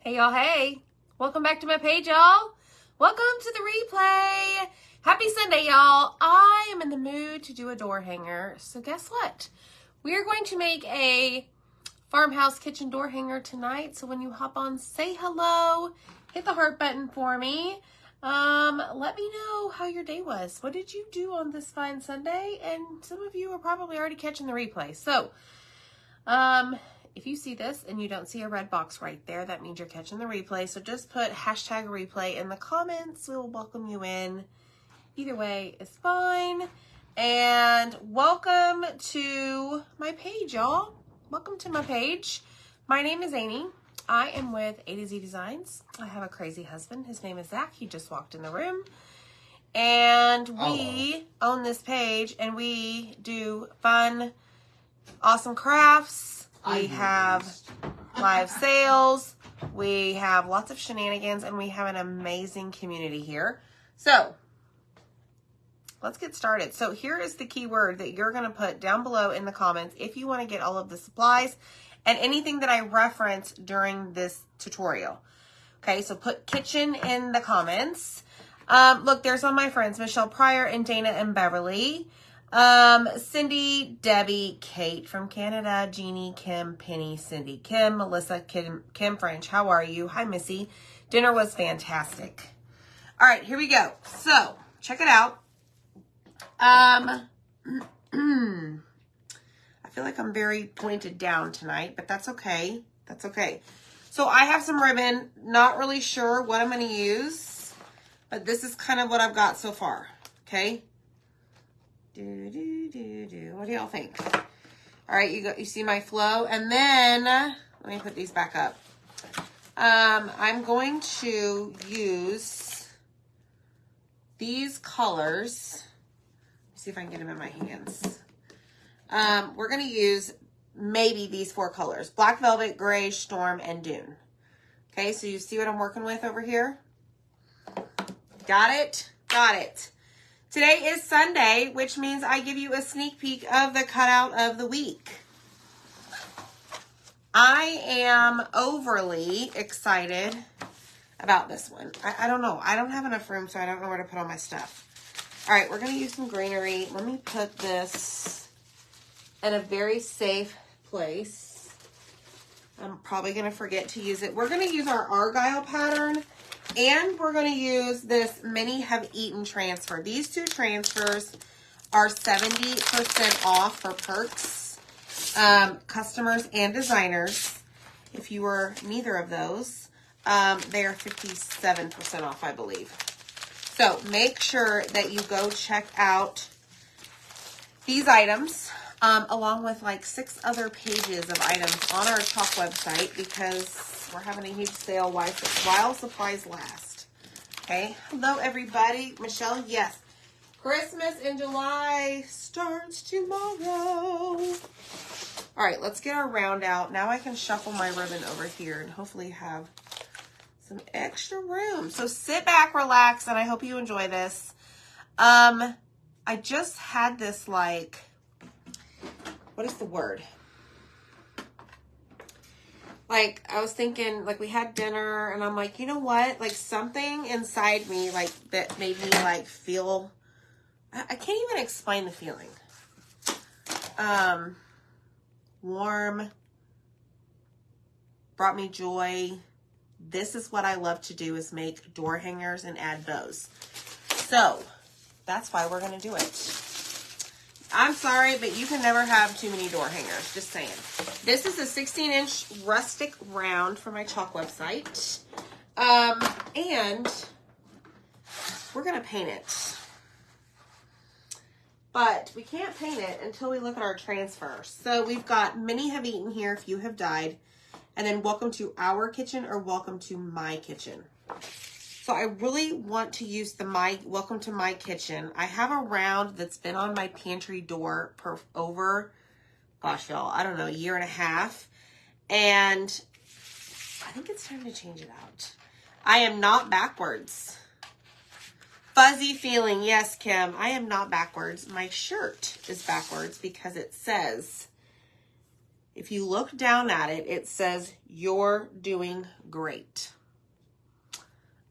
Hey y'all, hey. Welcome back to my page, y'all. Welcome to the replay. Happy Sunday, y'all. I am in the mood to do a door hanger. So guess what? We are going to make a farmhouse kitchen door hanger tonight. So when you hop on, say hello, hit the heart button for me. Let me know how your day was. What did you do on this fine Sunday? And some of you are probably already catching the replay. So, if you see this and you don't see a red box right there, that means you're catching the replay. So just put hashtag replay in the comments. We will welcome you in. Either way is fine. And welcome to my page, y'all. Welcome to my page. My name is Amy. I am with A to Z Designs. I have a crazy husband. His name is Zach. He just walked in the room. And we own this page and we do fun, awesome crafts. We have live sales, we have lots of shenanigans, and we have an amazing community here. So, let's get started. So here is the keyword that you're going to put down below in the comments if you want to get all of the supplies and anything that I reference during this tutorial. Okay, so put kitchen in the comments. Look, there's all my friends, Michelle Pryor and Dana and Beverly. Cindy, Debbie, Kate from Canada, Jeannie, Kim, Penny, Cindy, Kim, Melissa, Kim French. How are you? Hi, Missy. Dinner was fantastic. All right, here we go. So, check it out. I feel like I'm very pointed down tonight, but that's okay. That's okay. So, I have some ribbon. Not really sure what I'm going to use, but this is kind of what I've got so far. Okay. What do y'all think? All right, you see my flow, and then let me put these back up. I'm going to use these colors. See if I can get them in my hands. We're going to use maybe these four colors: Black Velvet, Gray, Storm, and Dune. Okay, so you see what I'm working with over here? Got it? Got it. Today is Sunday, which means I give you a sneak peek of the cutout of the week. I am overly excited about this one. I don't know. I don't have enough room, so I don't know where to put all my stuff. All right, we're going to use some greenery. Let me put this in a very safe place. I'm probably going to forget to use it. We're going to use our Argyle pattern. And we're going to use this Many Have Eaten transfer. These two transfers are 70% off for perks, customers and designers. If you were neither of those, they are 57% off, I believe. So make sure that you go check out these items, along with like 6 other pages of items on our shop website, because we're having a huge sale while supplies last. Okay. Hello, everybody. Michelle, yes. Christmas in July starts tomorrow. All right, let's get our round out. Now I can shuffle my ribbon over here and hopefully have some extra room. So sit back, relax, and I hope you enjoy this. I just had this, like, what is the word? Like, I was thinking, like, we had dinner, and I'm like, you know what? Like, something inside me, like, that made me, like, feel, I can't even explain the feeling. Warm, brought me joy. This is what I love to do, is make door hangers and add bows. So, that's why we're going to do it. I'm sorry, but you can never have too many door hangers. Just saying. This is a 16-inch rustic round for my chalk website. And we're going to paint it. But we can't paint it until we look at our transfers. So we've got Many Have Eaten here, Few Have Died. And then Welcome to Our Kitchen or Welcome to My Kitchen. So I really want to use the Welcome to My Kitchen. I have a round that's been on my pantry door for over, gosh, y'all, I don't know, a year and a half. And I think it's time to change it out. I am not backwards. Fuzzy feeling. Yes, Kim, I am not backwards. My shirt is backwards because it says, if you look down at it, it says, "You're doing great.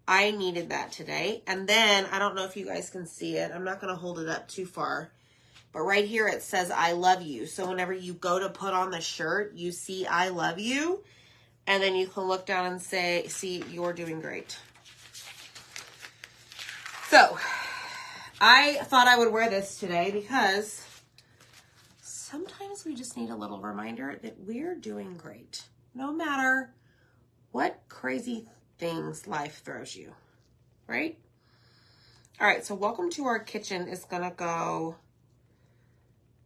I needed that today. And then, I don't know if you guys can see it. I'm not going to hold it up too far. But right here it says, I love you. So whenever you go to put on the shirt, you see, I love you. And then you can look down and say, see, you're doing great. So, I thought I would wear this today because sometimes we just need a little reminder that we're doing great. No matter what crazy things life throws you, right? All right, so welcome to our kitchen is going to go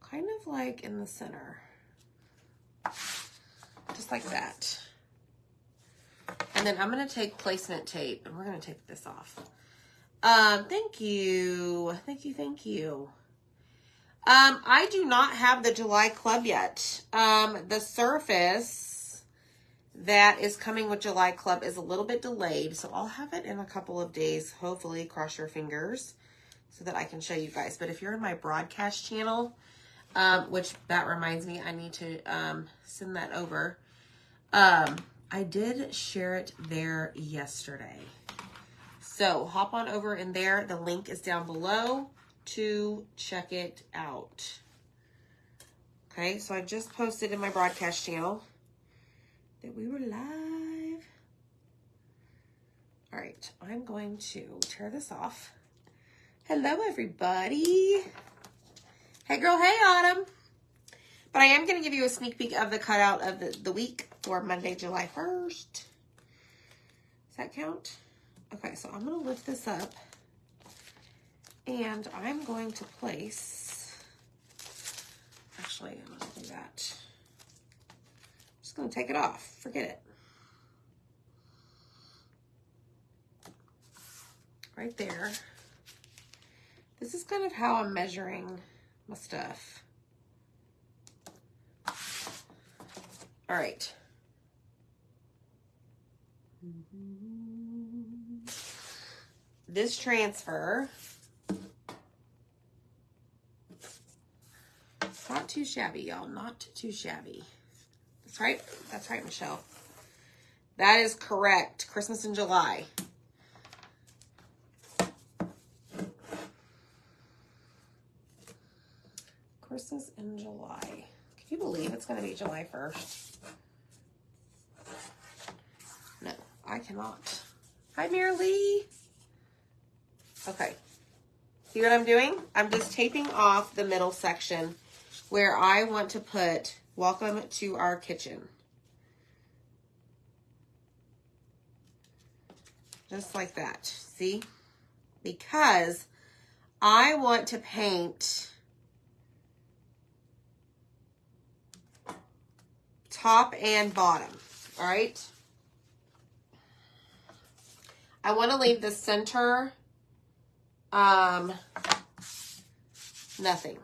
kind of like in the center. Just like that. And then I'm going to take placement tape and we're going to take this off. Thank you. Thank you. I do not have the July Club yet. The surface that is coming with July Club is a little bit delayed, so I'll have it in a couple of days. Hopefully, cross your fingers so that I can show you guys. But if you're in my broadcast channel, which that reminds me, I need to send that over. I did share it there yesterday. So hop on over in there. The link is down below to check it out. Okay, so I just posted in my broadcast channel that we were live. All right, I'm going to tear this off. Hello, everybody. Hey, girl. Hey, Autumn. But I am going to give you a sneak peek of the cutout of the week for Monday, July 1st. Does that count? Okay, so I'm going to lift this up. And I'm going to place... Actually, I'm going to do that. I'm just going to take it off. Forget it. Right there. This is kind of how I'm measuring my stuff. All right. This transfer, not too shabby, y'all. Not too shabby. That's right. That's right, Michelle. That is correct. Christmas in July. Christmas in July. Can you believe it's going to be July 1st? No, I cannot. Hi, Mary Lee. Okay. See what I'm doing? I'm just taping off the middle section where I want to put welcome to our kitchen. Just like that. See? Because I want to paint top and bottom. All right? I want to leave the center nothing.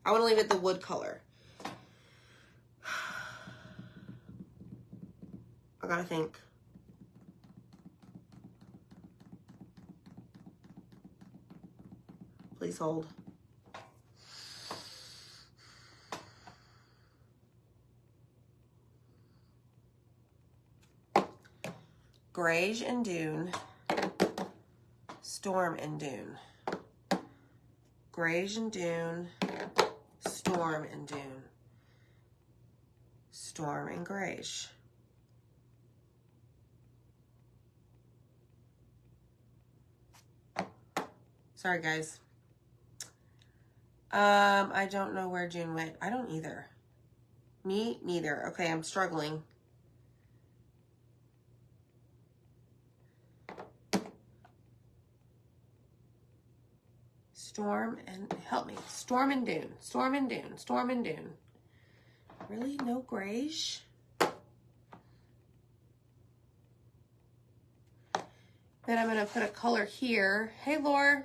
I want to leave it the wood color. I gotta think. Please hold. Grayish and Dune. Storm and Dune. Grayish and Dune. Storm and Dune. Storm and Grayish. Sorry, guys. I don't know where June went. I don't either. Me neither. Okay, I'm struggling. Storm and, help me. Storm and Dune. Storm and Dune. Storm and Dune. Really? No grayish? Then I'm going to put a color here. Hey, Laura.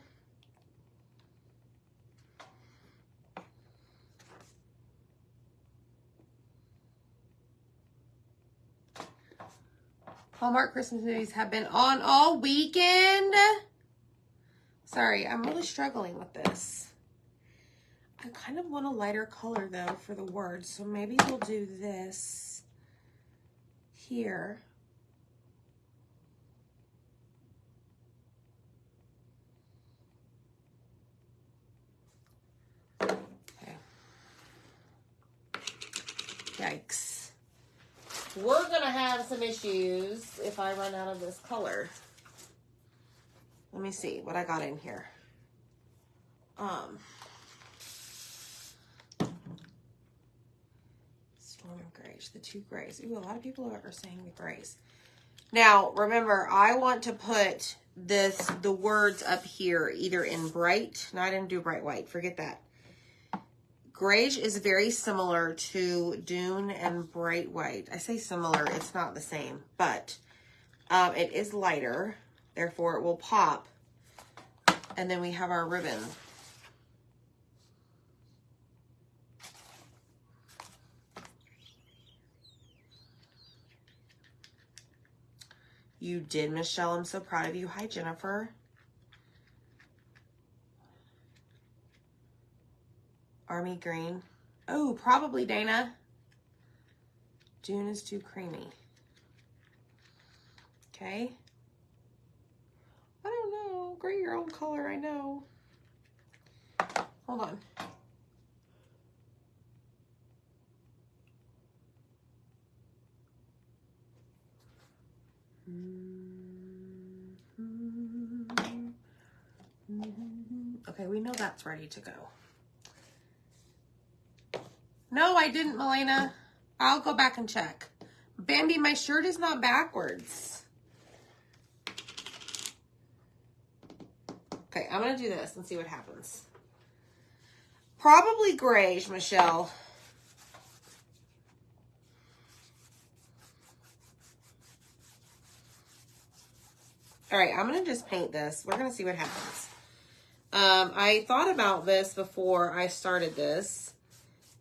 Hallmark Christmas movies have been on all weekend. Sorry, I'm really struggling with this. I kind of want a lighter color, though, for the words. So maybe we'll do this here. Yikes. We're going to have some issues if I run out of this color. Let me see what I got in here. Storm and Grays, the two grays. Ooh, a lot of people are saying the grays. Now, remember, I want to put the words up here, either in bright. No, I didn't do bright white. Forget that. Grayish is very similar to Dune and bright white. I say similar, it's not the same, but it is lighter. Therefore, it will pop. And then we have our ribbon. You did, Michelle. I'm so proud of you. Hi, Jennifer. Army green. Oh, probably, Dana. Dune is too creamy. Okay. I don't know. Gray your own color, I know. Hold on. Okay, we know that's ready to go. No, I didn't, Melena. I'll go back and check. Bambi, my shirt is not backwards. Okay, I'm going to do this and see what happens. Probably grayish, Michelle. All right, I'm going to just paint this. We're going to see what happens. I thought about this before I started this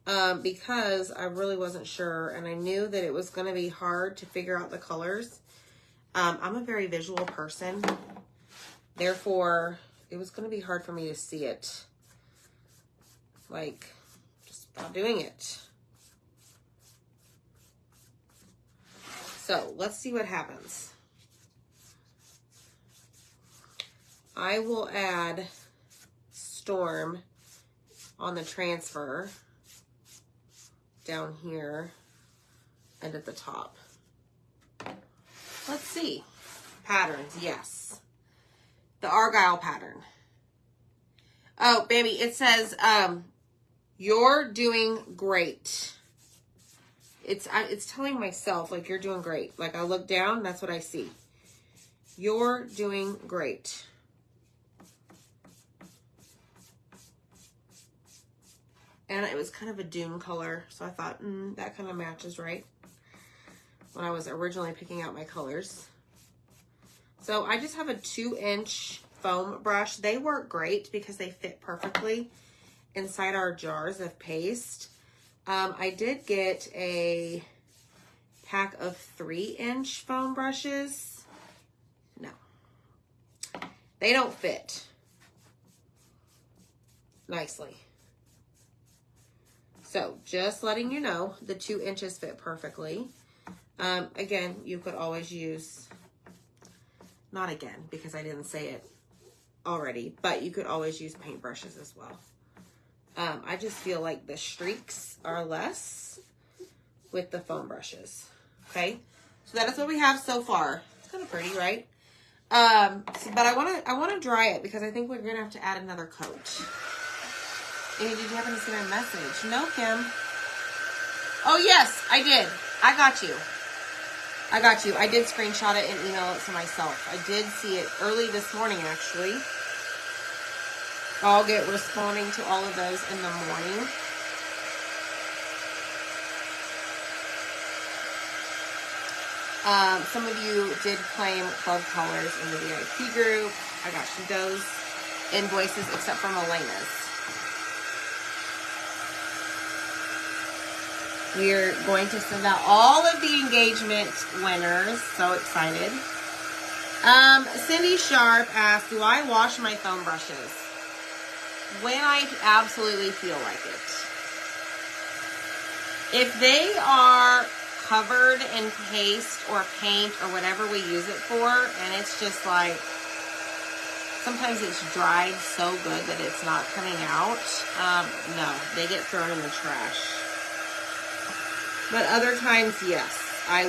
because I really wasn't sure, and I knew that it was going to be hard to figure out the colors. I'm a very visual person. Therefore, it was going to be hard for me to see it. Like, just not doing it. So, let's see what happens. I will add Storm on the transfer down here and at the top. Let's see. Patterns, yes. The Argyle pattern. Oh, baby, it says, you're doing great. It's telling myself, like, you're doing great. Like, I look down, that's what I see. You're doing great. And it was kind of a Dune color, so I thought, that kind of matches right when I was originally picking out my colors. So I just have a 2-inch foam brush. They work great because they fit perfectly inside our jars of paste. I did get a pack of 3-inch foam brushes. No, they don't fit nicely. So just letting you know, the 2 inches fit perfectly. Again, you could always use, not again, because I didn't say it already, but you could always use paintbrushes as well. I just feel like the streaks are less with the foam brushes. Okay, so that is what we have so far. It's kind of pretty, right? But I want to dry it because I think we're gonna have to add another coat. Amy, did you happen to see my message? No, Kim. Oh, yes, I did. I got you. I got you. I did screenshot it and email it to myself. I did see it early this morning, actually. I'll get responding to all of those in the morning. Some of you did claim club colors in the VIP group. I got you those invoices except for Melena's. We're going to send out all of the engagement winners. So excited. Cindy Sharp asked, do I wash my foam brushes? When I absolutely feel like it. If they are covered in paste or paint or whatever we use it for, and it's just like, sometimes it's dried so good that it's not coming out, no, they get thrown in the trash. But other times, yes, I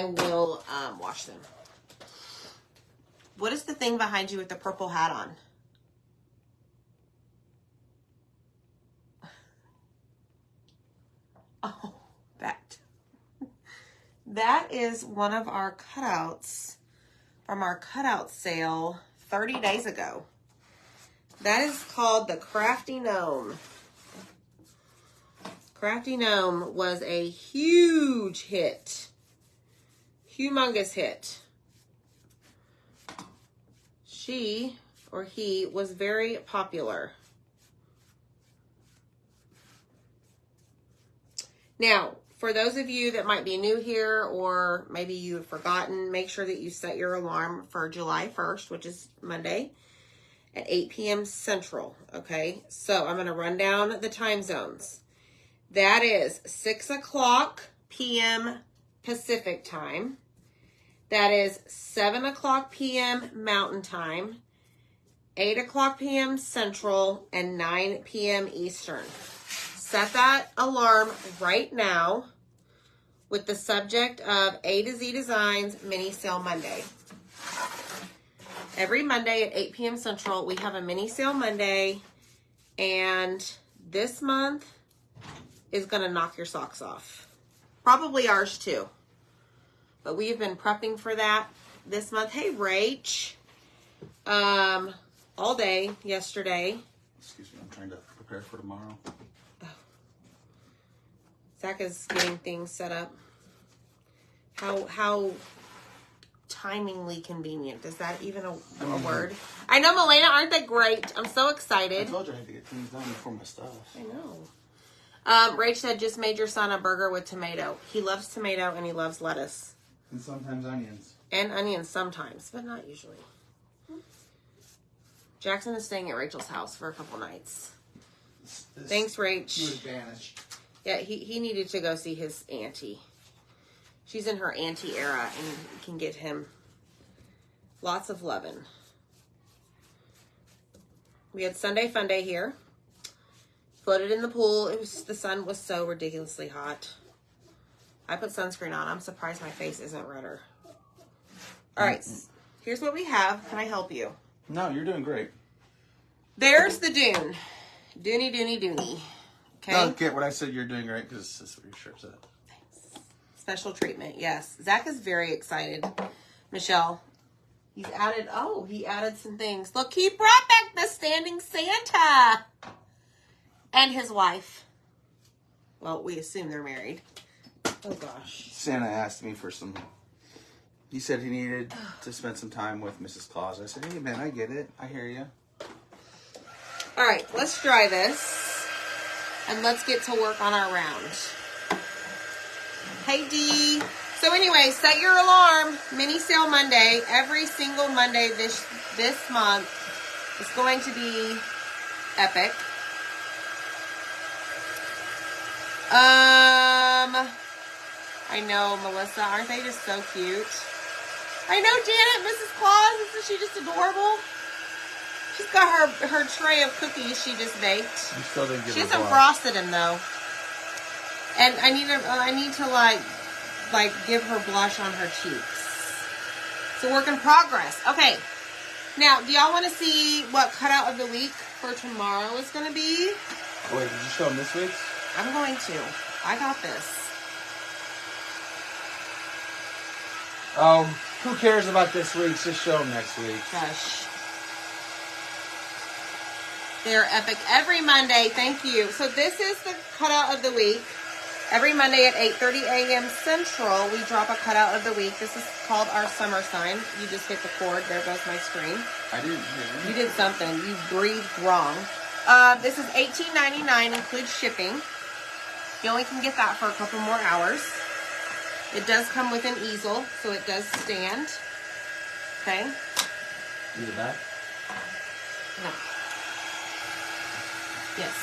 will wash them. What is the thing behind you with the purple hat on? Oh, that is one of our cutouts from our cutout sale 30 days ago. That is called the Crafty Gnome. Crafty Gnome was a huge hit. Humongous hit. She, or he, was very popular. Now, for those of you that might be new here, or maybe you've forgotten, make sure that you set your alarm for July 1st, which is Monday, at 8 p.m. Central, okay? So I'm going to run down the time zones. That is 6 o'clock p.m. Pacific time. That is 7 o'clock p.m. Mountain time, 8 o'clock p.m. Central, and 9 p.m. Eastern. Set that alarm right now with the subject of A to Z Designs Mini Sale Monday. Every Monday at 8 p.m. Central, we have a Mini Sale Monday, and this month is going to knock your socks off. Probably ours too. But we've been prepping for that this month. Hey, Rach. All day yesterday. Excuse me, I'm trying to prepare for tomorrow. Zach is getting things set up. How timingly convenient. Is that even a word? I know, Milena, aren't they great? I'm so excited. I told you I had to get things done before my stuff. I know. Rach said, just made your son a burger with tomato. He loves tomato and he loves lettuce. And sometimes onions. And onions sometimes, but not usually. Jackson is staying at Rachel's house for a couple nights. Thanks, Rach. He was banished. Yeah, he needed to go see his auntie. She's in her auntie era and can get him lots of loving. We had Sunday Fun Day here. Floated in the pool. The sun was so ridiculously hot. I put sunscreen on. I'm surprised my face isn't redder. All right, here's what we have. Can I help you? No, you're doing great. There's the dune. Doony, doony, doony. Okay. Don't get what I said. You're doing great because that's what your shirt said. Thanks. Special treatment. Yes. Zach is very excited. Michelle, he added some things. Look, he brought back the standing Santa and his wife. Well, we assume they're married. Oh gosh. Santa asked me for some. He said he needed to spend some time with Mrs. Claus. I said, hey man, I get it. I hear you. All right, let's dry this. And let's get to work on our round. Hey, Dee. So anyway, set your alarm. Mini Sale Monday. Every single Monday this month is going to be epic. I know, Melissa. Aren't they just so cute? I know, Janet, Mrs. Claus. Isn't she just adorable? She's got her tray of cookies she just baked. You still didn't give she her hasn't blush. frosted them though. And I need to like give her blush on her cheeks. It's a work in progress. Okay. Now, do y'all want to see what cutout of the week for tomorrow is going to be? Oh, wait, did you show them this week's? I'm going to. I got this. Who cares about this week's? Just show them next week. Gosh. They're epic. Every Monday, thank you. So this is the cutout of the week. Every Monday at 8:30 a.m. Central, we drop a cutout of the week. This is called our summer sign. You just hit the cord. There goes my screen. I didn't hear anything. You did something. You breathed wrong. This is $18.99, includes shipping. You only can get that for a couple more hours. It does come with an easel, so it does stand. Okay? Is it back? No. Yes.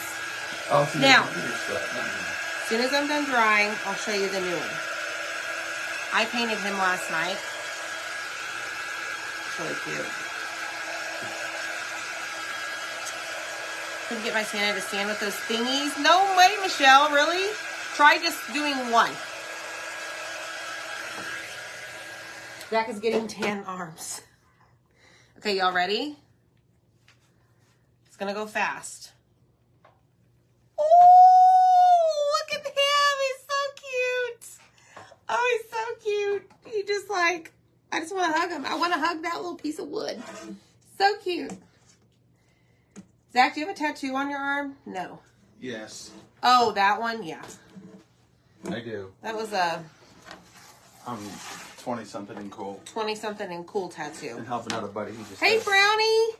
Oh, so Now, as soon as I'm done drying, I'll show you the new one. I painted him last night. It's really cute. Couldn't get my Santa to stand with those thingies. No way, Michelle, really? Try just doing one. Zach is getting 10 arms. Okay, y'all ready? It's gonna go fast. Oh, look at him. He's so cute. Oh, he's so cute. He just like, I just want to hug him. I want to hug that little piece of wood. So cute. Zach, do you have a tattoo on your arm? No. Yes. Oh, that one? Yeah. I do. That was a... 20-something and cool. 20-something and cool tattoo. And helping out a buddy. He just Hey, Brownie!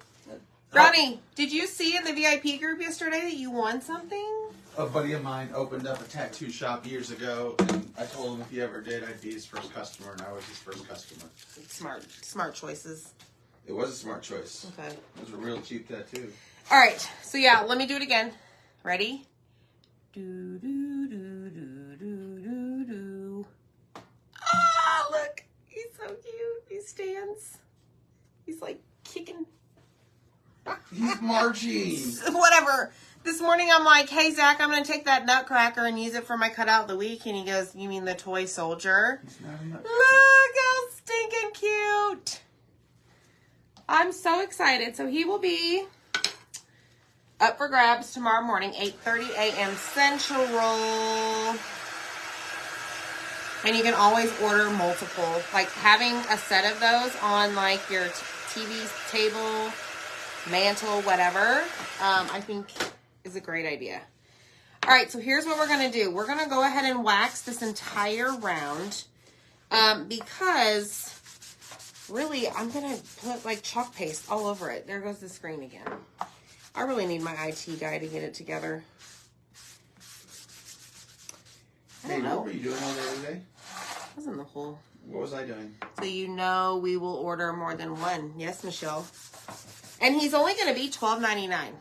Brownie, did you see in the VIP group yesterday that you won something? A buddy of mine opened up a tattoo shop years ago, and I told him if he ever did, I'd be his first customer, and I was his first customer. Smart choices. It was a smart choice. Okay. It was a real cheap tattoo. All right, so yeah, let me do it again. Ready? Do, do, do, do, do, do, do. Oh, look. He's so cute. He stands. He's like kicking. He's marching. Whatever. This morning I'm like, hey, Zach, I'm going to take that nutcracker and use it for my cutout of the week. And he goes, you mean the toy soldier? He's not a nutcracker. Look how stinking cute. I'm so excited. So he will be up for grabs tomorrow morning, 8:30 a.m. Central. And you can always order multiple. Like having a set of those on like your TV table, mantle, whatever, I think is a great idea. All right, so here's what we're going to do. We're going to go ahead and wax this entire round because really I'm going to put like chalk paste all over it. There goes the screen again. I really need my IT guy to get it together. Hey, what were you doing all day today? I was in the hole. What was I doing? So you know we will order more than one. Yes, Michelle. And he's only going to be $12.99.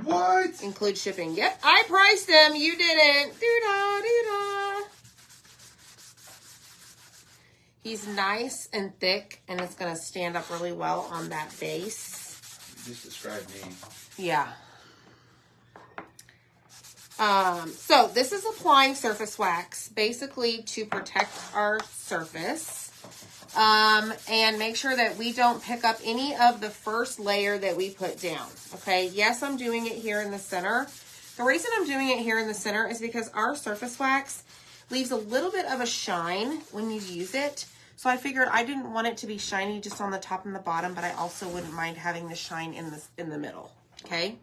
What? Include shipping. Yep, I priced him. You didn't. Doo-dah, doo-dah. He's nice and thick, and it's going to stand up really well on that base. You just described me. Yeah. So this is applying surface wax, basically to protect our surface. And make sure that we don't pick up any of the first layer that we put down. Okay, yes, I'm doing it here in the center. The reason I'm doing it here in the center is because our surface wax leaves a little bit of a shine when you use it. So I figured I didn't want it to be shiny just on the top and the bottom, but I also wouldn't mind having the shine in the middle. Okay.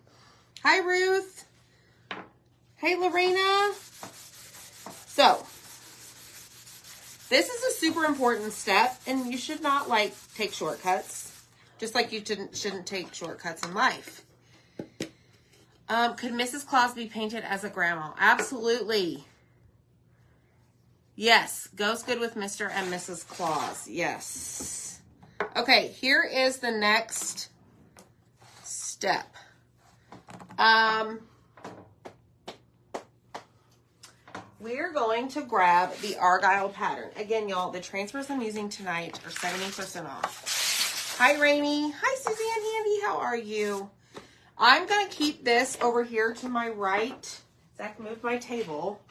Hi, Ruth. Hey, Lorena. So this is a super important step, and you should not like take shortcuts, just like you shouldn't take shortcuts in life. Could Mrs. Claus be painted as a grandma? Absolutely. Yes, goes good with Mr. and Mrs. Claus. Yes. Okay, here is the next step. We're going to grab the Argyle pattern. Again, y'all, the transfers I'm using tonight are 70% off. Hi, Rainy. Hi, Suzanne Handy. How are you? I'm going to keep this over here to my right. Zach moved my table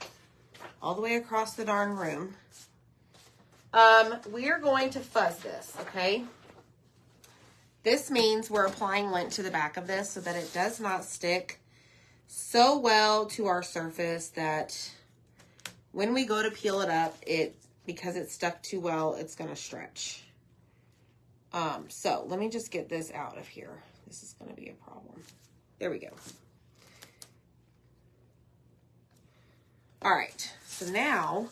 all the way across the darn room. We are going to fuzz this, okay? This means we're applying lint to the back of this so that it does not stick so well to our surface that when we go to peel it up, because it's stuck too well, it's going to stretch. So let me just get this out of here. This is going to be a problem. There we go. All right. So now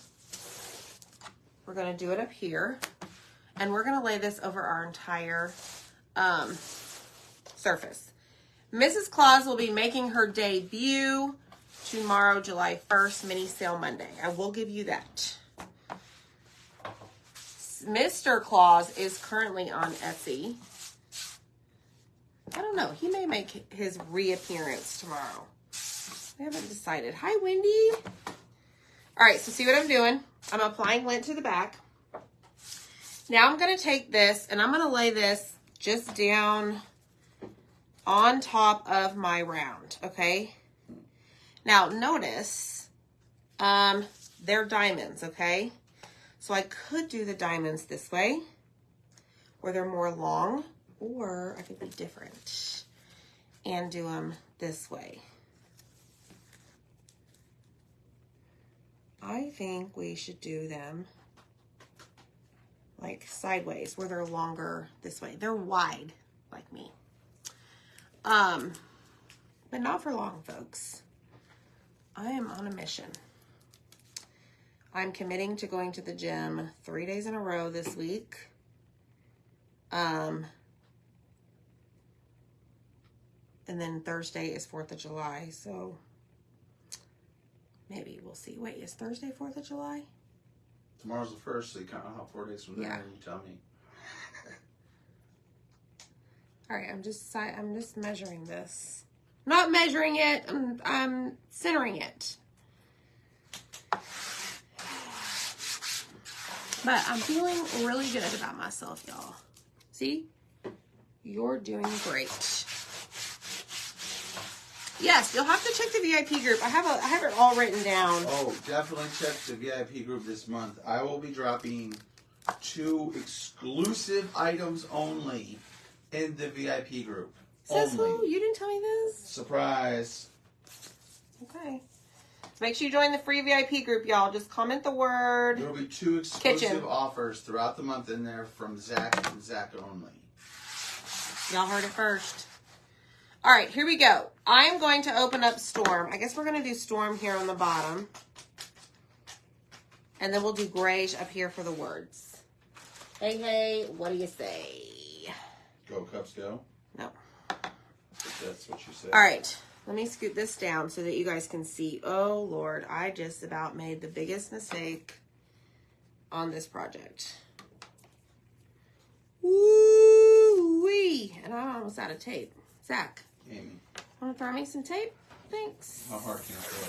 we're going to do it up here, and we're going to lay this over our entire surface. Mrs. Claus will be making her debut tomorrow, July 1st, mini sale Monday. I will give you that. Mr. Claus is currently on Etsy. I don't know. He may make his reappearance tomorrow. I haven't decided. Hi, Wendy. All right, so see what I'm doing? I'm applying lint to the back. Now I'm going to take this and I'm going to lay this just down on top of my round, okay? Now, notice, they're diamonds, okay? So I could do the diamonds this way, where they're more long, or I could be different and do them this way. I think we should do them like sideways, where they're longer this way. They're wide, like me. But not for long, folks. I am on a mission. I'm committing to going to the gym 3 days in a row this week. And then Thursday is 4th of July, so maybe we'll see. Wait, is Thursday 4th of July? Tomorrow's the 1st, so you count out 4 days from there, and you tell me. All right, I'm just measuring this. Not measuring it, I'm centering it. But I'm feeling really good about myself, y'all. See? You're doing great. Yes, you'll have to check the VIP group. I have it all written down. Oh, definitely check the VIP group this month. I will be dropping 2 exclusive items only in the VIP group. Says who? You didn't tell me this? Surprise. Okay. Make sure you join the free VIP group, y'all. Just comment the word. There will be 2 exclusive offers throughout the month in there from Zach and Zach only. Y'all heard it first. All right, here we go. I am going to open up Storm. I guess we're going to do Storm here on the bottom. And then we'll do grayish up here for the words. Hey, hey, what do you say? Go Cubs, go? No. If that's what you said. All right, let me scoot this down so that you guys can see. Oh, Lord, I just about made the biggest mistake on this project. Woo-wee. And I'm almost out of tape. Zach, Amy, want to throw me some tape? Thanks. how hard can I throw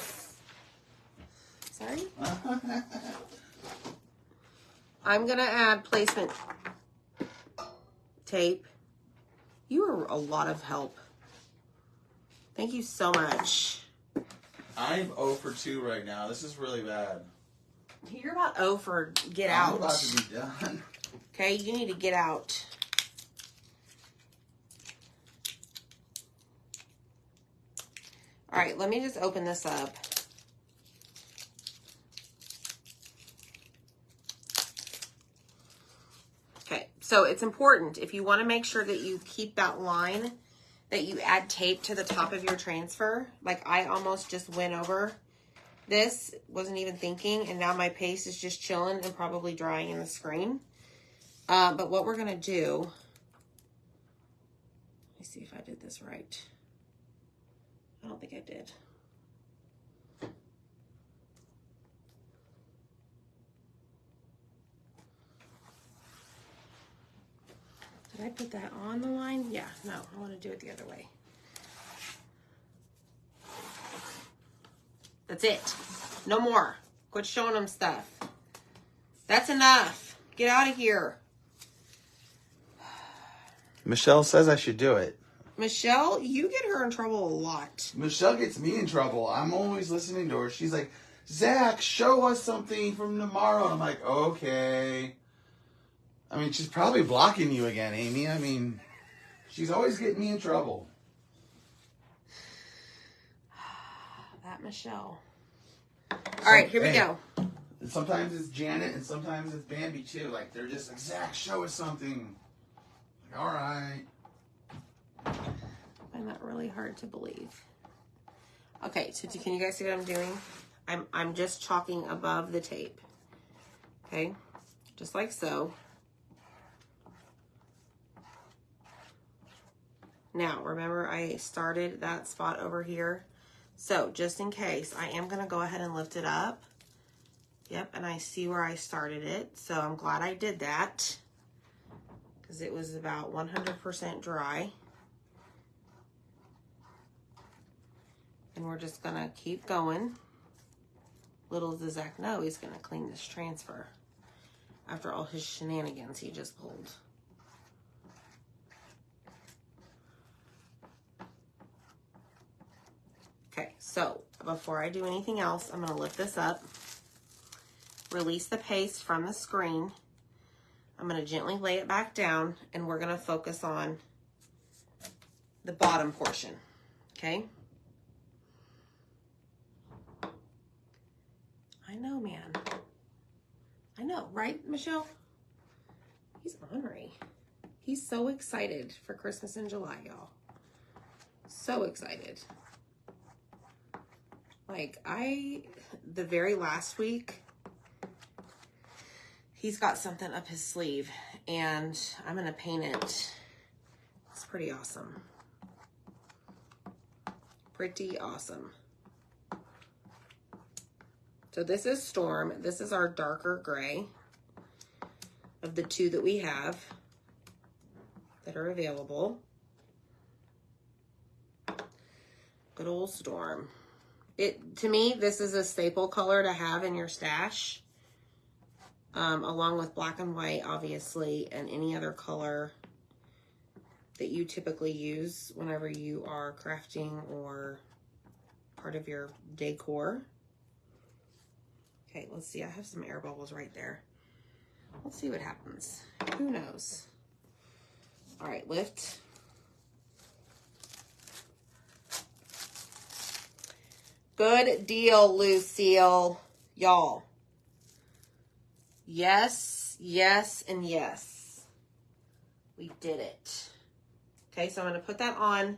Sorry? it? I'm going to add placement tape. You are a lot of help. Thank you so much. I'm 0 for 2 right now. This is really bad. You're about 0 for get out. I'm about to be done. Okay, you need to get out. All right, let me just open this up. Okay, so it's important, if you want to make sure that you keep that line, that you add tape to the top of your transfer. Like I almost just went over this, wasn't even thinking, and now my paste is just chilling and probably drying in the screen. But what we're going to do, let me see if I did this right. I don't think I did. Did I put that on the line? Yeah, no, I want to do it the other way. That's it. No more. Quit showing them stuff. That's enough. Get out of here. Michelle says I should do it. Michelle, you get her in trouble a lot. Michelle gets me in trouble. I'm always listening to her. She's like, Zach, show us something from tomorrow. And I'm like, okay. I mean, she's probably blocking you again, Amy. I mean, she's always getting me in trouble. That Michelle. All right, here we go. And sometimes it's Janet and sometimes it's Bambi too. Like, they're just like, Zach, show us something. Like, all right. I find that really hard to believe. Okay, so can you guys see what I'm doing? I'm just chalking above the tape. Okay, just like so. Now, remember I started that spot over here. So just in case, I am going to go ahead and lift it up. Yep, and I see where I started it. So I'm glad I did that because it was about 100% dry. And we're just going to keep going. Little does Zach know he's going to clean this transfer after all his shenanigans he just pulled. So before I do anything else, I'm going to lift this up, release the paste from the screen. I'm going to gently lay it back down, and we're going to focus on the bottom portion, okay? I know, man. I know, right, Michelle? He's ornery. He's so excited for Christmas in July, y'all. So excited. Like, the very last week, he's got something up his sleeve, and I'm going to paint it. It's pretty awesome. Pretty awesome. So this is Storm. This is our darker gray of the two that we have that are available. Good old Storm. To me, this is a staple color to have in your stash, along with black and white, obviously, and any other color that you typically use whenever you are crafting or part of your decor. Okay, let's see. I have some air bubbles right there. Let's see what happens. Who knows? All right, lift. Good deal, Lucille. Y'all. Yes, yes, and yes. We did it. Okay, so I'm going to put that on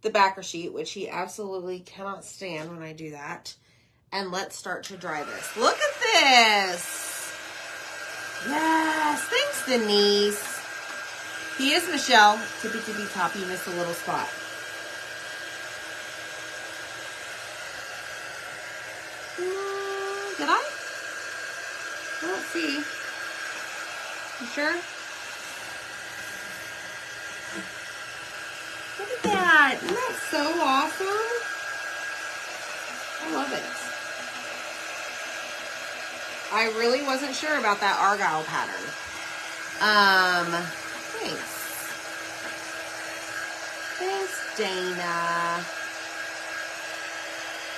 the backer sheet, which he absolutely cannot stand when I do that. And let's start to dry this. Look at this. Yes, thanks, Denise. He is Michelle. Tippy tippy top, you missed a little spot. Did I? I don't see. You sure? Look at that. Isn't that so awesome? I love it. I really wasn't sure about that Argyle pattern. Thanks. Thanks, Dana.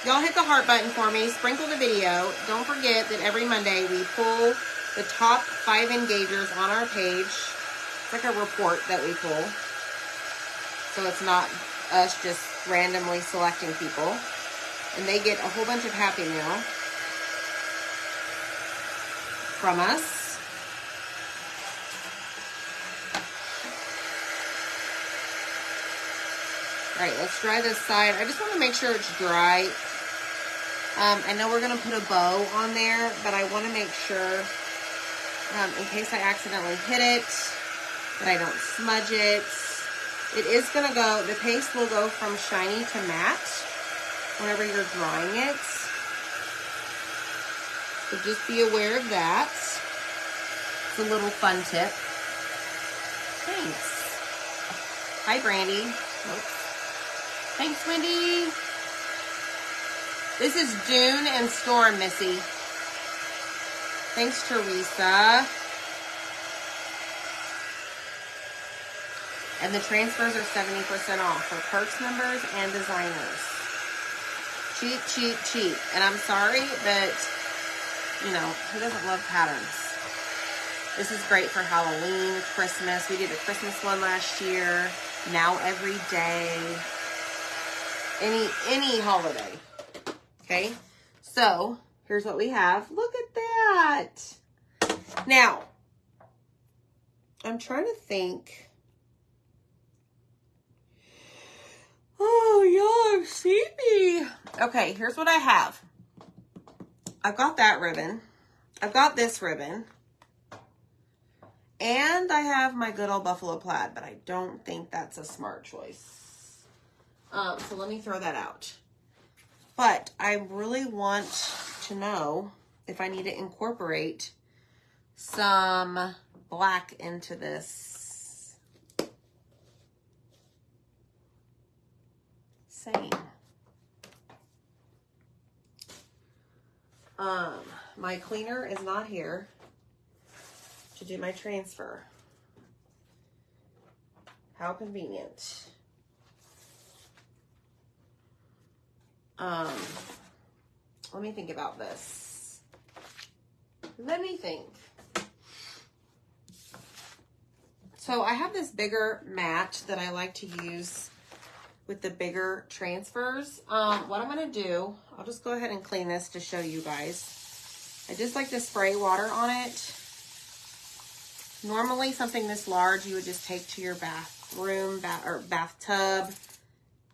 Y'all hit the heart button for me. Sprinkle the video. Don't forget that every Monday we pull the top 5 engagers on our page. It's like a report that we pull. So it's not us just randomly selecting people. And they get a whole bunch of Happy Meal from us. All right, let's dry this side. I just want to make sure it's dry. I know we're going to put a bow on there, but I want to make sure, in case I accidentally hit it, that I don't smudge it. It is going to go, the paste will go from shiny to matte whenever you're drying it. So just be aware of that. It's a little fun tip. Thanks. Hi, Brandy. Oops. Thanks, Wendy. This is Dune and Storm, Missy. Thanks, Teresa. And the transfers are 70% off for Perks members and designers. Cheap, cheap, cheap. And I'm sorry, but, you know, who doesn't love patterns? This is great for Halloween, Christmas. We did a Christmas one last year. Now every day. Any holiday. Okay, so here's what we have. Look at that. Now, I'm trying to think. Oh, y'all are sleepy. Okay, here's what I have. I've got that ribbon. I've got this ribbon. And I have my good old buffalo plaid, but I don't think that's a smart choice. So let me throw that out. But I really want to know if I need to incorporate some black into this saying. My cleaner is not here to do my transfer. How convenient. Let me think about this. Let me think. So I have this bigger mat that I like to use with the bigger transfers. What I'm going to do, I'll just go ahead and clean this to show you guys. I just like to spray water on it. Normally something this large you would just take to your bathroom, or bathtub,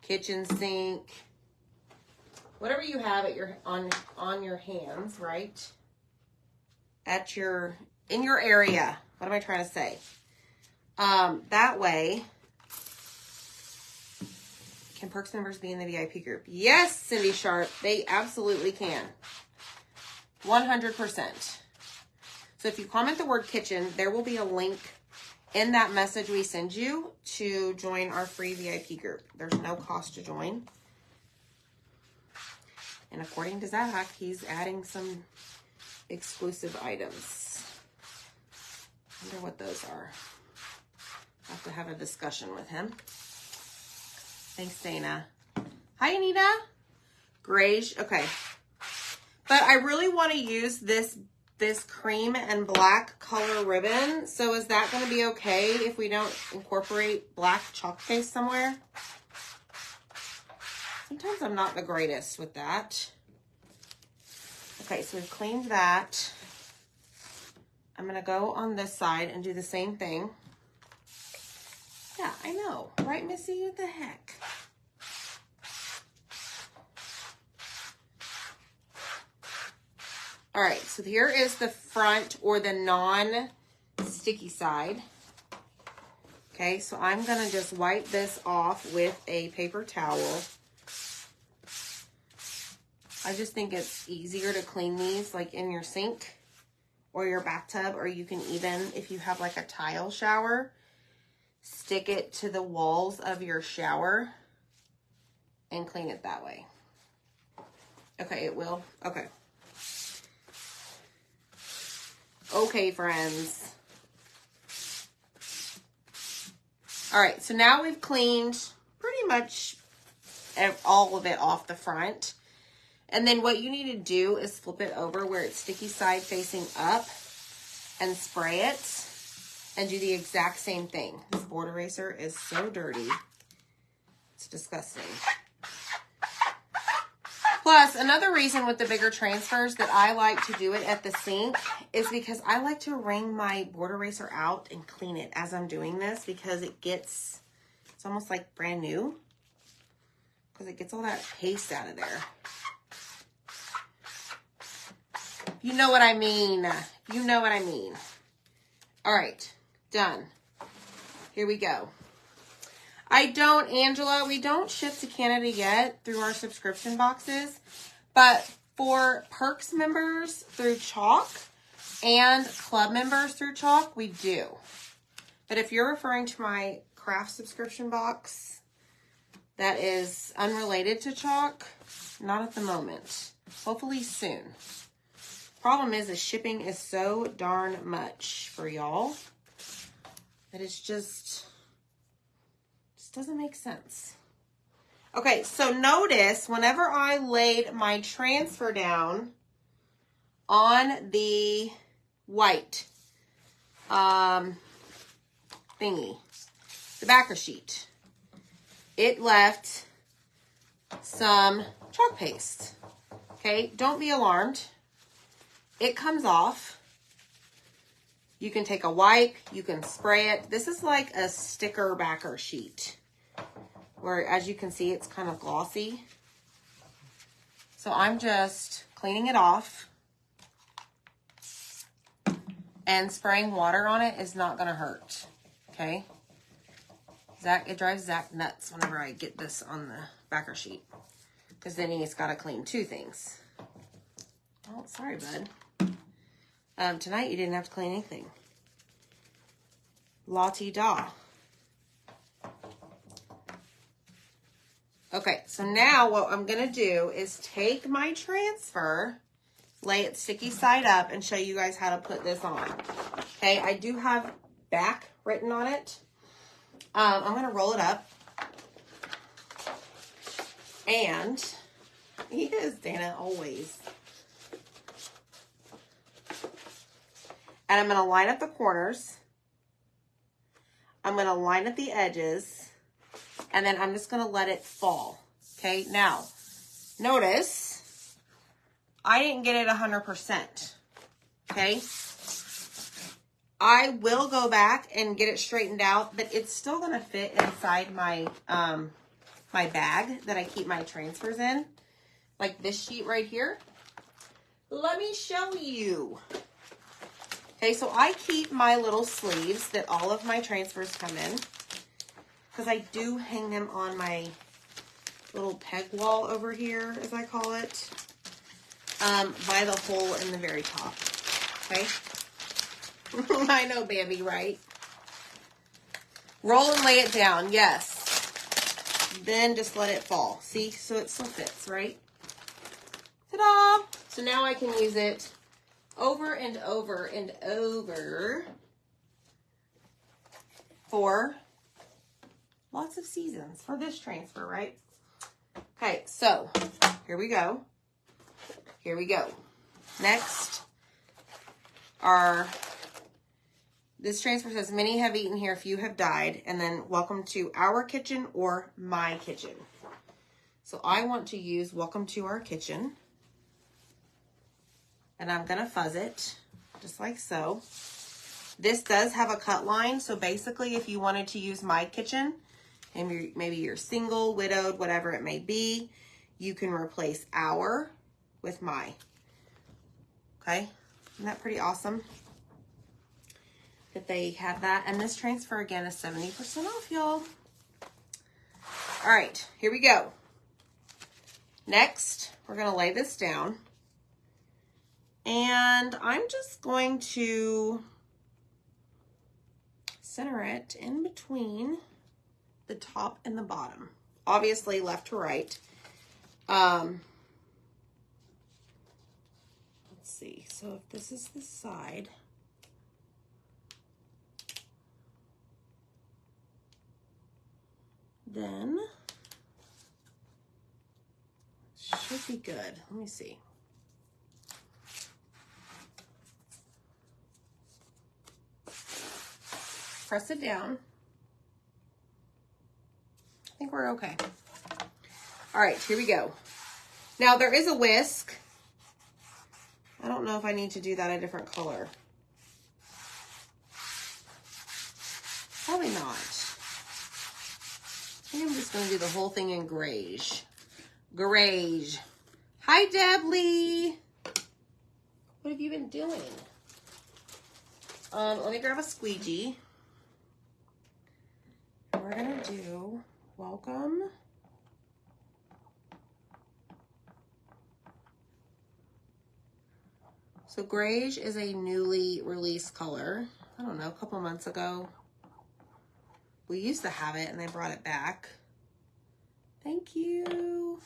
kitchen sink, whatever you have at your on your hands, right? In your area. What am I trying to say? That way, can Perks members be in the VIP group? Yes, Cindy Sharp, they absolutely can. 100%. So if you comment the word kitchen, there will be a link in that message we send you to join our free VIP group. There's no cost to join. And according to Zach, he's adding some exclusive items. I wonder what those are. I'll have to have a discussion with him. Thanks, Dana. Hi, Anita. Grayish. Okay. But I really want to use this cream and black color ribbon. So is that going to be okay if we don't incorporate black chalk paste somewhere? Sometimes I'm not the greatest with that. Okay, so we've cleaned that. I'm going to go on this side and do the same thing. Yeah, I know. Right, Missy? What the heck? All right, so here is the front or the non-sticky side. Okay, so I'm going to just wipe this off with a paper towel. I just think it's easier to clean these like in your sink or your bathtub, or you can even, if you have like a tile shower, stick it to the walls of your shower and clean it that way. Okay, it will. Okay. Okay, friends. All right, so now we've cleaned pretty much all of it off the front. And then what you need to do is flip it over where it's sticky side facing up and spray it and do the exact same thing. This board eraser is so dirty. It's disgusting. Plus, another reason with the bigger transfers that I like to do it at the sink is because I like to wring my board eraser out and clean it as I'm doing this, because it's almost like brand new, because it gets all that paste out of there. You know what I mean. You know what I mean. All right, done. Here we go. Angela, we don't ship to Canada yet through our subscription boxes, but for Perks members through Chalk and club members through Chalk, we do. But if you're referring to my craft subscription box that is unrelated to Chalk, not at the moment. Hopefully soon. Problem is shipping is so darn much for y'all that it's just doesn't make sense. Okay, so notice whenever I laid my transfer down on the white thingy, the backer sheet, it left some chalk paste. Okay, don't be alarmed. It comes off. You can take a wipe, you can spray it. This is like a sticker backer sheet, where as you can see, it's kind of glossy. So I'm just cleaning it off, and spraying water on it is not gonna hurt, okay? It drives Zach nuts whenever I get this on the backer sheet, because then he's gotta clean two things. Oh, sorry, bud. Tonight you didn't have to clean anything. La-ti-da. Okay, so now what I'm going to do is take my transfer, lay it sticky side up, and show you guys how to put this on. Okay, I do have back written on it. I'm going to roll it up. And He is, Dana, always. And I'm going to line up the corners. I'm going to line up the edges. And then I'm just going to let it fall. Okay, now, notice I didn't get it 100%. Okay. I will go back and get it straightened out, but it's still going to fit inside my my bag that I keep my transfers in. Like this sheet right here. Let me show you. Okay, so I keep my little sleeves that all of my transfers come in, because I do hang them on my little peg wall over here, as I call it, by the hole in the very top. Okay. I know, Bambi, right? Roll and lay it down, yes. Then just let it fall. See, so it still fits, right? Ta-da! So now I can use it over and over and over for lots of seasons for this transfer, right? Okay, so here we go. Here we go. Next are... This transfer says, many have eaten here, few have died. And then, welcome to our kitchen or my kitchen. So I want to use welcome to our kitchen. And I'm going to fuzz it, just like so. This does have a cut line. So basically, if you wanted to use my kitchen, and maybe you're single, widowed, whatever it may be, you can replace our with my. Okay? Isn't that pretty awesome? That they have that. And this transfer again is 70% off, y'all. All right, here we go. Next, we're going to lay this down. And I'm just going to center it in between the top and the bottom. Obviously left to right. Let's see. So if this is the side, then should be good. Let me see. Press it down. I think we're okay. All right, here we go. Now there is a whisk. I don't know if I need to do that a different color. Probably not. I think I'm just going to do the whole thing in grayish. Grayish. Hi, Deb Lee. What have you been doing? Let me grab a squeegee. We're going to do welcome. So grayish is a newly released color. I don't know, a couple months ago. We used to have it and they brought it back. Thank you.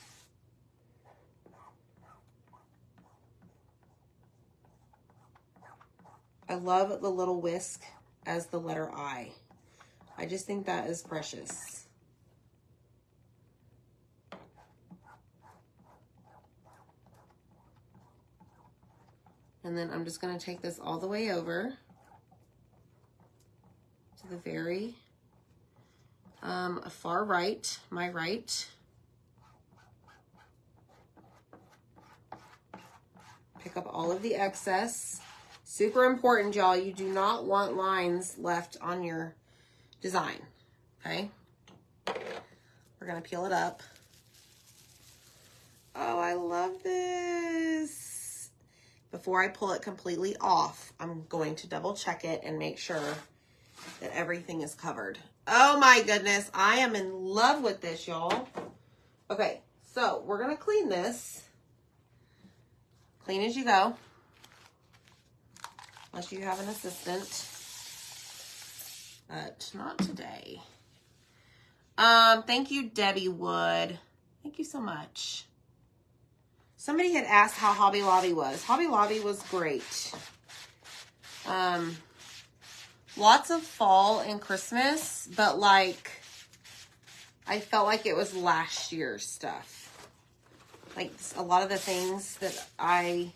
I love the little whisk as the letter I. I just think that is precious. And then I'm just going to take this all the way over to the very far right, my right. Pick up all of the excess. Super important, y'all. You do not want lines left on your design, okay? We're going to peel it up. Oh, I love this. Before I pull it completely off, I'm going to double check it and make sure that everything is covered. Oh my goodness, I am in love with this, y'all. Okay, so we're going to clean this. Clean as you go. Unless you have an assistant. But not today. Thank you, Debbie Wood. Thank you so much. Somebody had asked how Hobby Lobby was. Hobby Lobby was great. Lots of fall and Christmas, but like, I felt like it was last year's stuff. Like a lot of the things that I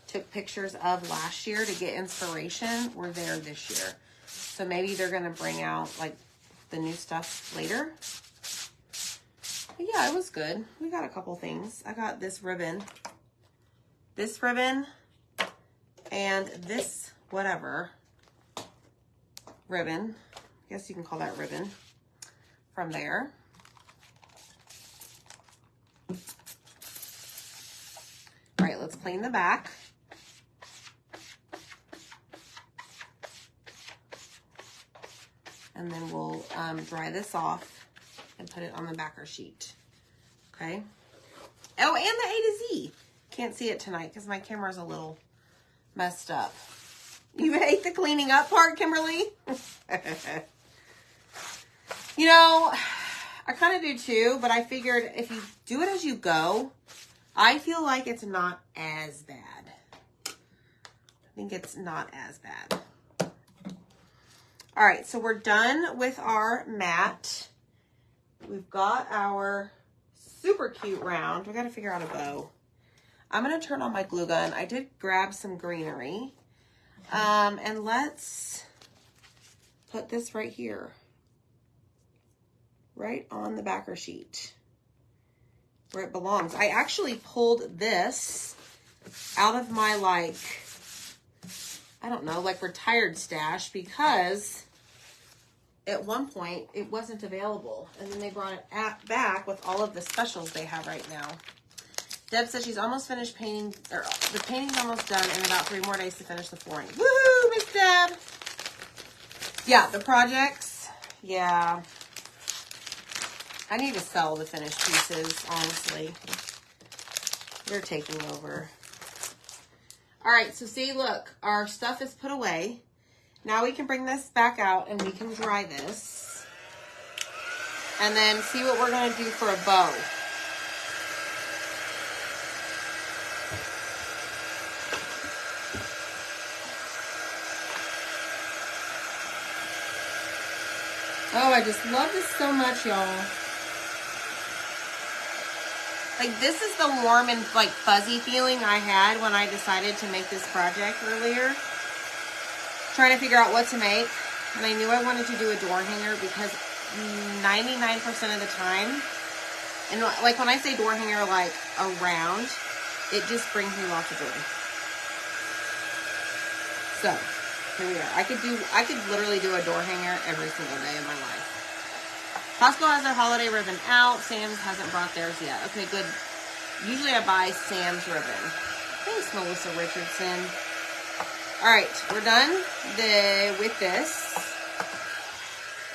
took pictures of last year to get inspiration were there this year. So maybe they're going to bring out like the new stuff later. But yeah, it was good. We got a couple things. I got this ribbon, and this whatever ribbon. I guess you can call that ribbon from there. All right, let's clean the back. And then we'll dry this off and put it on the backer sheet. Okay. Oh, and the A to Z. Can't see it tonight because my camera's a little messed up. You hate the cleaning up part, Kimberly? You know, I kind of do too, but I figured if you do it as you go, I feel like it's not as bad. I think it's not as bad. All right, so we're done with our mat. We've got our super cute round. We got to figure out a bow. I'm going to turn on my glue gun. I did grab some greenery. And let's put this right here. Right on the backer sheet. Where it belongs. I actually pulled this out of my, like, I don't know, like retired stash because at one point it wasn't available. And then they brought it back with all of the specials they have right now. Deb says she's almost finished painting, or the painting's almost done and about 3 more days to finish the flooring. Woo, Miss Deb! Yeah, the projects, yeah. I need to sell the finished pieces, honestly. They're taking over. All right, so see, look, our stuff is put away. Now we can bring this back out and we can dry this. And then see what we're going to do for a bow. Oh, I just love this so much, y'all. Like, this is the warm and, like, fuzzy feeling I had when I decided to make this project earlier. Trying to figure out what to make. And I knew I wanted to do a door hanger because 99% of the time, and, like, when I say door hanger, like, around, it just brings me lots of joy. So, here we are. I could literally do a door hanger every single day of my life. Costco has their holiday ribbon out. Sam's hasn't brought theirs yet. Okay, good. Usually I buy Sam's ribbon. Thanks, Melissa Richardson. All right, we're done with this.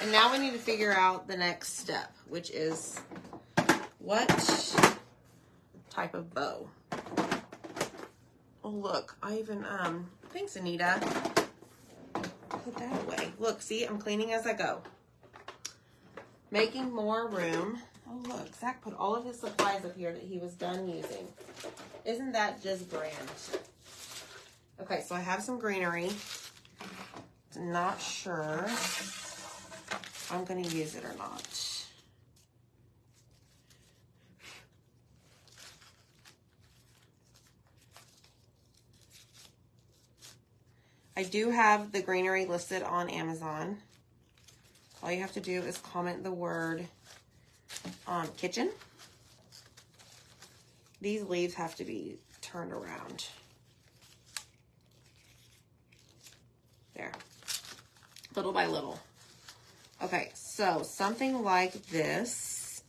And now we need to figure out the next step, which is what type of bow. Oh, look. I even, thanks, Anita. Put that away. Look, see, I'm cleaning as I go. Making more room. Oh, look, Zach put all of his supplies up here that he was done using. Isn't that just grand? Okay, so I have some greenery. Not sure if I'm going to use it or not. I do have the greenery listed on Amazon. All you have to do is comment the word kitchen. These leaves have to be turned around. There. Little by little. Okay, so something like this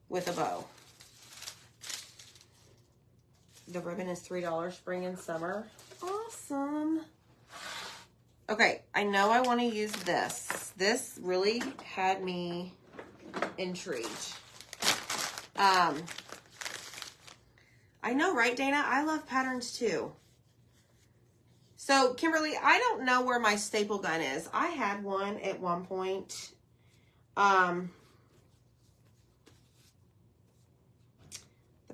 with a bow. The ribbon is $3 spring and summer. Awesome. Okay, I know I want to use this. This really had me intrigued. I know, right, Dana? I love patterns too. So, Kimberly, I don't know where my staple gun is. I had one at one point. The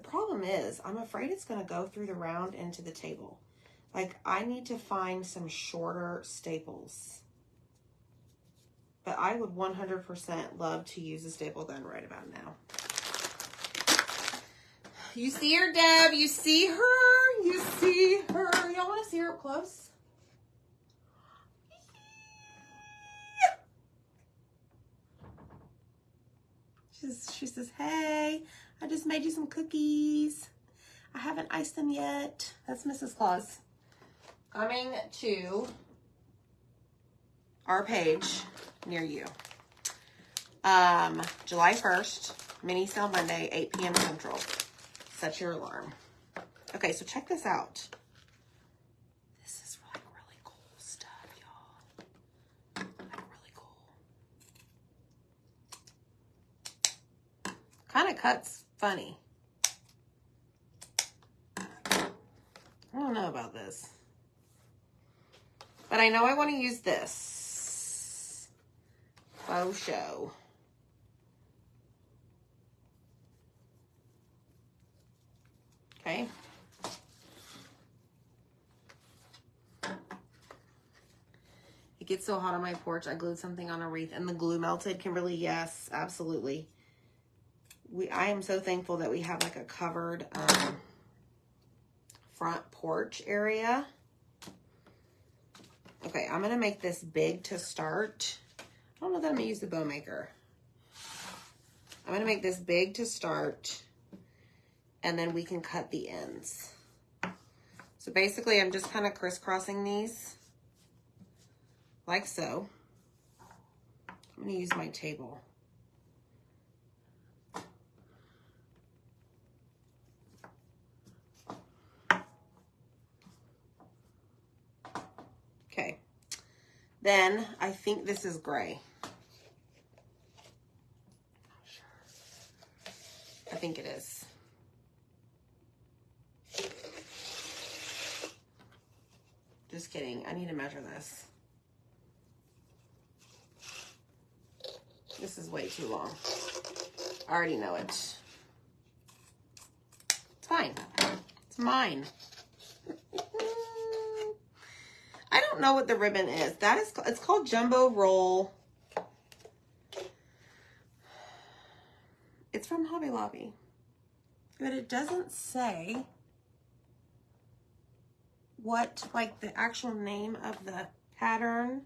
problem is, I'm afraid it's going to go through the round into the table. Like, I need to find some shorter staples. But I would 100% love to use a staple gun right about now. You see her, Deb. You see her. You see her. Y'all want to see her up close? She says, hey, I just made you some cookies. I haven't iced them yet. That's Mrs. Claus. Coming to our page near you. July 1st, mini sale Monday, 8 p.m. Central. Set your alarm. Okay, so check this out. This is like really cool stuff, y'all. Like really cool. Kind of cuts funny. I don't know about this. But I know I want to use this. Faux show. Okay. It gets so hot on my porch. I glued something on a wreath and the glue melted. Kimberly, yes, absolutely. I am so thankful that we have like a covered front porch area. Okay, I'm gonna make this big to start. I don't know that I'm gonna use the bow maker. I'm gonna make this big to start, and then we can cut the ends. So basically, I'm just kind of crisscrossing these, like so. I'm gonna use my table. Okay, then I think this is gray. I think it is. Just kidding, I need to measure this. This is way too long. I already know it. It's fine, it's mine. I don't know what the ribbon is. It's called Jumbo Roll. It's from Hobby Lobby. But it doesn't say what, like, the actual name of the pattern.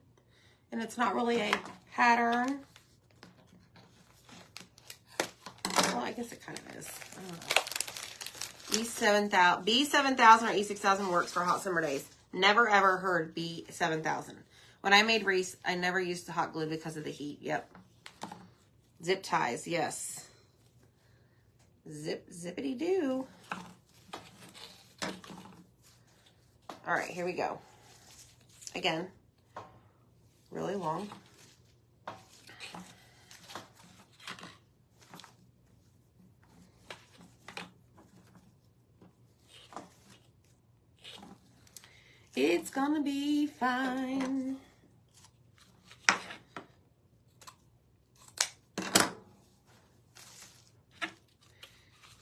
And it's not really a pattern. Well, I guess it kind of is. I don't know. B7000 or E6000 works for hot summer days. Never ever heard B7000. When I made wreaths, I never used the hot glue because of the heat. Yep. Zip ties, yes. Zippity doo. All right, here we go. Again, really long. It's gonna be fine.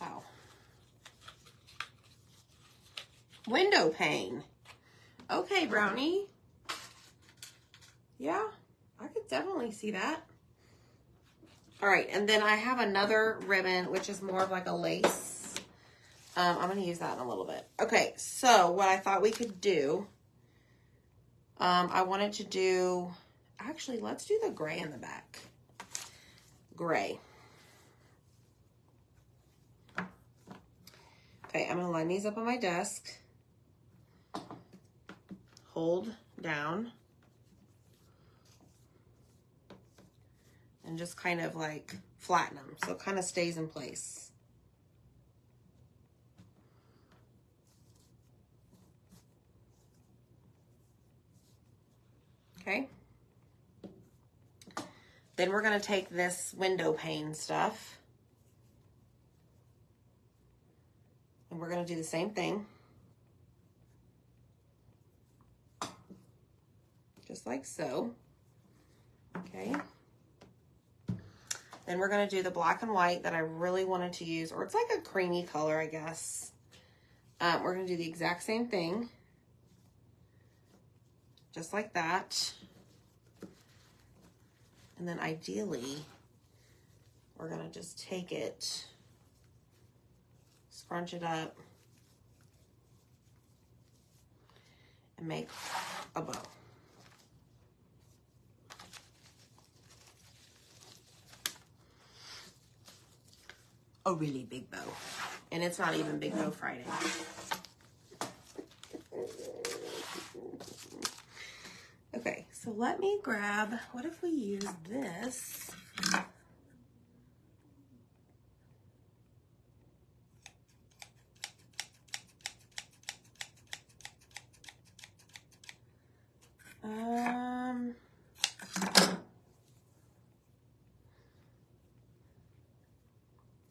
Wow. Window pane. Okay, Brownie. Yeah, I could definitely see that. All right, and then I have another ribbon, which is more of like a lace. I'm going to use that in a little bit. Okay, so what I thought we could do, I wanted to do, actually, let's do the gray in the back. Gray. Okay, I'm going to line these up on my desk. Hold down. And just kind of like flatten them so it kind of stays in place. Okay. Then we're going to take this window pane stuff and we're going to do the same thing. Just like so. Okay. Then we're going to do the black and white that I really wanted to use, or it's like a creamy color, I guess. We're going to do the exact same thing. Just like that. And then ideally, we're going to just take it, scrunch it up, and make a bow. A really big bow. And it's not even Big Bow Friday. Okay, so let me grab, what if we use this?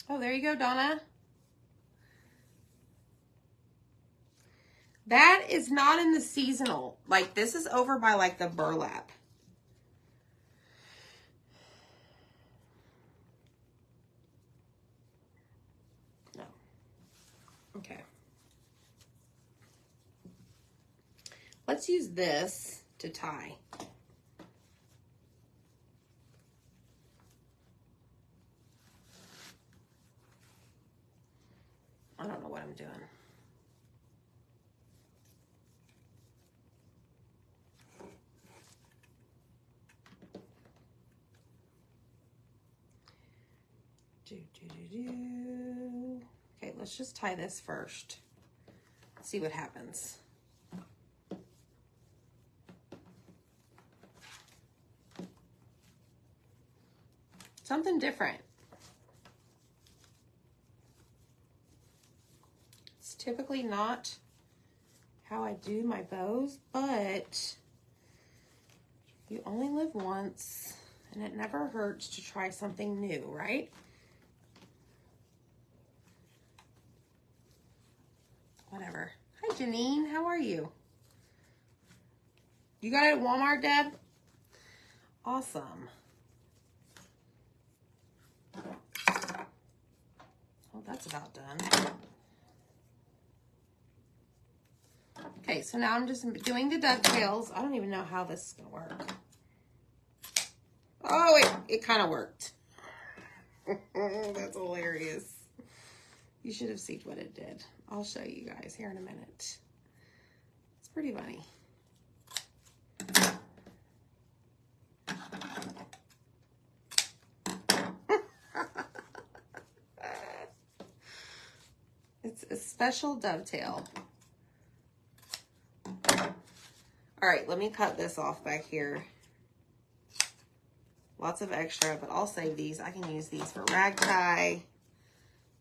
Oh, there you go, Donna. That is not in the seasonal. Like, this is over by, like, the burlap. No. Okay. Let's use this to tie. I don't know what I'm doing. Okay, let's just tie this first. See what happens. Something different. It's typically not how I do my bows, but you only live once, and it never hurts to try something new, right? Whatever. Hi, Janine. How are you? You got it at Walmart, Deb? Awesome. Well, that's about done. Okay, so now I'm just doing the dovetails. I don't even know how this is going to work. Oh, it kind of worked. That's hilarious. You should have seen what it did. I'll show you guys here in a minute. It's pretty funny. It's a special dovetail. All right, let me cut this off back here. Lots of extra, but I'll save these. I can use these for rag tie,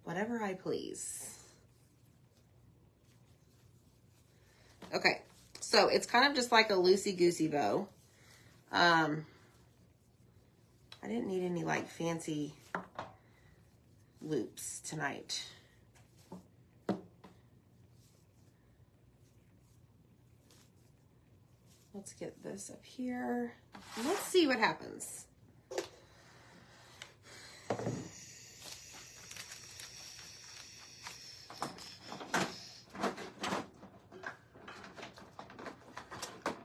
whatever I please. Okay, so it's kind of just like a loosey-goosey bow. I didn't need any like fancy loops tonight. Let's get this up here. Let's see what happens.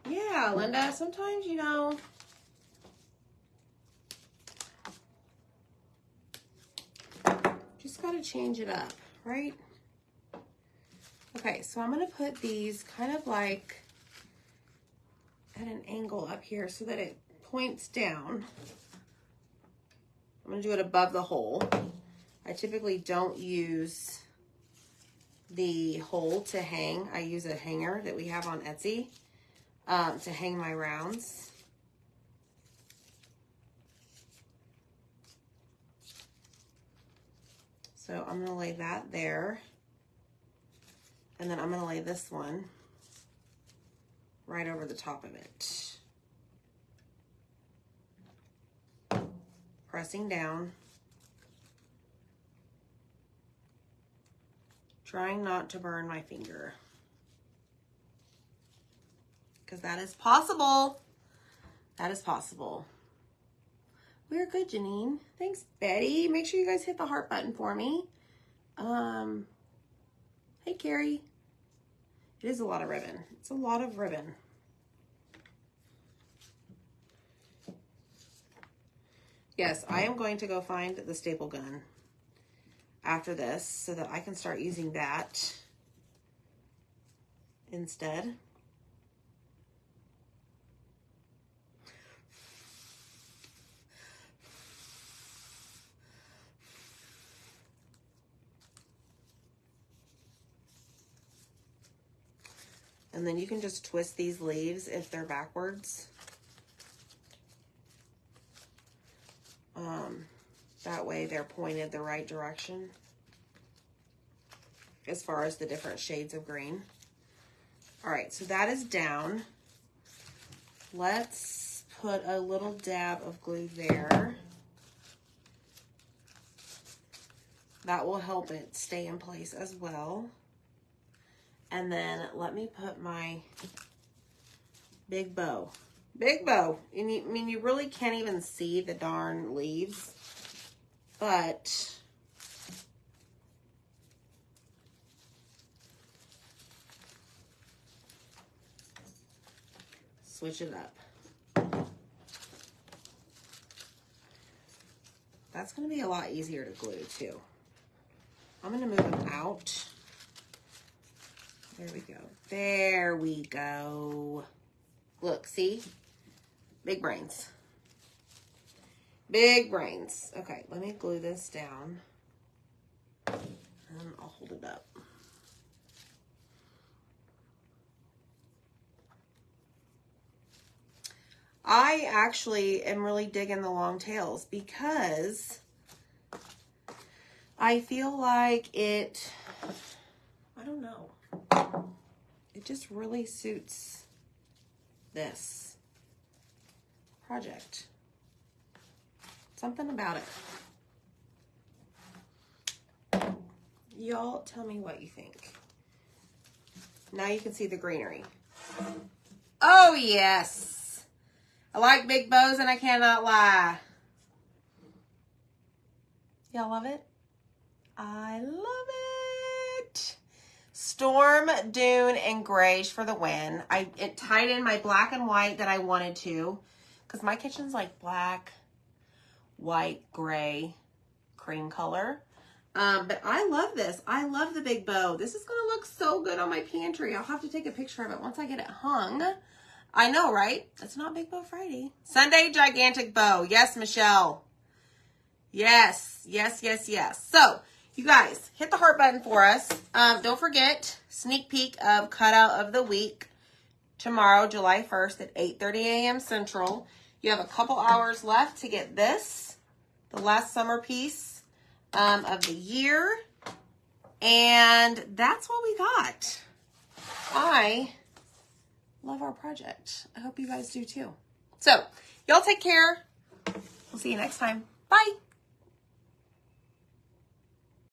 Yeah, Linda, sometimes, you know, just gotta change it up, right? Okay, so I'm gonna put these kind of like at an angle up here so that it points down. I'm gonna do it above the hole. I typically don't use the hole to hang. I use a hanger that we have on Etsy to hang my rounds. So I'm gonna lay that there. And then I'm gonna lay this one right over the top of it. Pressing down. Trying not to burn my finger. Because that is possible. That is possible. We're good, Janine. Thanks, Betty. Make sure you guys hit the heart button for me. Hey, Carrie. It is a lot of ribbon. It's a lot of ribbon. Yes, I am going to go find the staple gun after this so that I can start using that instead. And then you can just twist these leaves if they're backwards. That way they're pointed the right direction as far as the different shades of green. All right, so that is down. Let's put a little dab of glue there. That will help it stay in place as well. And then let me put my big bow. Big bow. And I mean, you really can't even see the darn leaves. But switch it up. That's going to be a lot easier to glue too. I'm going to move them out. There we go. There we go. Look, see? Big brains. Big brains. Okay, let me glue this down. And I'll hold it up. I actually am really digging the long tails because I feel like it, I don't know, it just really suits this project. Something about it. Y'all tell me what you think. Now you can see the greenery. Oh yes, I like big bows and I cannot lie. Y'all love it? I love it. Storm, dune, and grayish for the win. It tied in my black and white that I wanted to, because my kitchen's like black, white, gray, cream color. But I love this. I love the big bow. This is going to look so good on my pantry. I'll have to take a picture of it once I get it hung. I know, right? It's not Big Bow Friday. Sunday gigantic bow. Yes, Michelle. Yes, yes, yes, yes. So, you guys, hit the heart button for us. Don't forget, sneak peek of cutout of the week tomorrow, July 1st at 8:30 a.m. Central. You have a couple hours left to get this, the last summer piece of the year. And that's what we got. I love our project. I hope you guys do too. So, y'all take care. We'll see you next time. Bye.